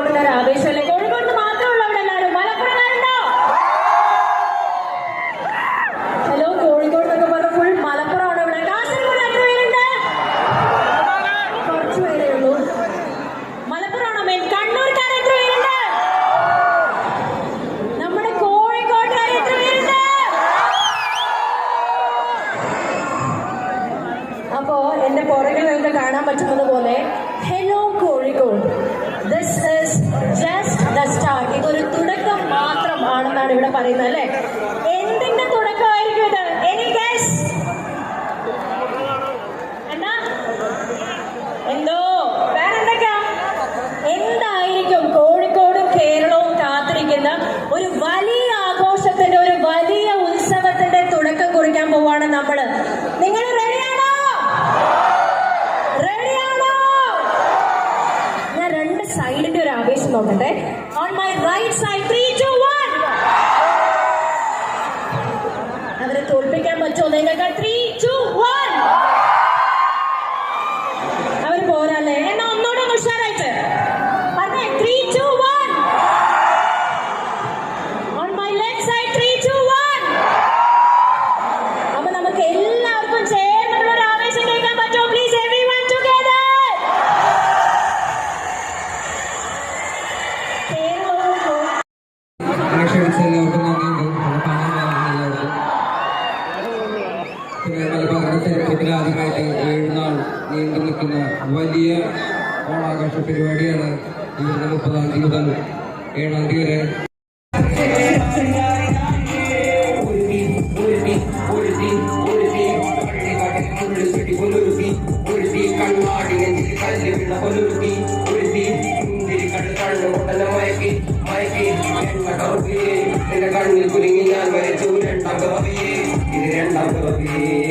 ആവേശമല്ലേ? കോഴിക്കോട് മാത്രമുള്ള അവിടെ എല്ലാവരും മലപ്പുറക്കാരുണ്ടോ? ഹലോ, കോഴിക്കോട് എന്നൊക്കെ പറഞ്ഞ ഫുൾ മലപ്പുറമാണ് ഇവിടെ. കാസർഗോഡ് എത്ര പേരുണ്ട്? കുറച്ചു പേരേ ഉള്ളൂ. മലപ്പുറമാണോ മെയിൻ? കണ്ണൂർക്കാർ എത്ര പേരുണ്ട്? നമ്മുടെ കോഴിക്കോട്ടുകാർ എത്ര പേരുണ്ട്? അപ്പോ എന്റെ പുറകിൽ നിങ്ങൾക്ക് കാണാൻ പറ്റുന്നത് പോലെ hello Kozhikode, this is just the start. ഇതൊരു തുടക്കം മാത്രമാണെന്നാണ് ഇവിടെ പറയുന്നത് അല്ലെ? എന്തിന്റെ തുടക്കമായിരിക്കും ഇത്? Any guess? എന്നാ എന്തോ വേറെന്തൊക്കെയാ? എന്തായിരിക്കും കോഴിക്കോടും കേരളവും കാത്തിരിക്കുന്ന ഒരു വലിയ ആഘോഷത്തിന്റെ, ഒരു വലിയ ഉത്സവത്തിന്റെ തുടക്കം കുറിക്കാൻ പോവാണ് നമ്മള്. നിങ്ങൾ റെഡിയാണോ? ഞാൻ രണ്ട് സൈഡിന്റെ ഒരു ആവേശം നോക്കട്ടെ. On my right side 3, 2, 1. അവരെ തോൽപ്പിക്കാൻ പറ്റുമോ നിങ്ങൾക്ക്? 3, 2, 1. അവർ പോരാല്ലേ? എന്നാ ഒന്നുകൂടെ ഒന്ന് ഉഷാറായിട്ട് പറഞ്ഞേ. 3, 2, 1. On my left side 3, 2, 1. അപ്പൊ നമുക്ക് എല്ലാവർക്കും ചേർന്നുള്ള ഒരു ആവേശം കേൾക്കാൻ പറ്റുമോ? Please everyone together. എല്ലാവർക്കും നന്ദിയുണ്ട്. പിന്നെ മലബാറിന്റെ ചരിത്രത്തിൽ ആദ്യമായിട്ട് 7 നാൾ നീണ്ടു നിൽക്കുന്ന വലിയ ഓണാഘോഷ പരിപാടിയാണ് ഈ 30-ാം തീയതി മുതൽ 7-ാം തീയതി വരെ. കണ്ണിൽ കുരുങ്ങി ഞാൻ വരച്ചു 2ാം കവിയെ, ഇത് 2ാം കവിയെ.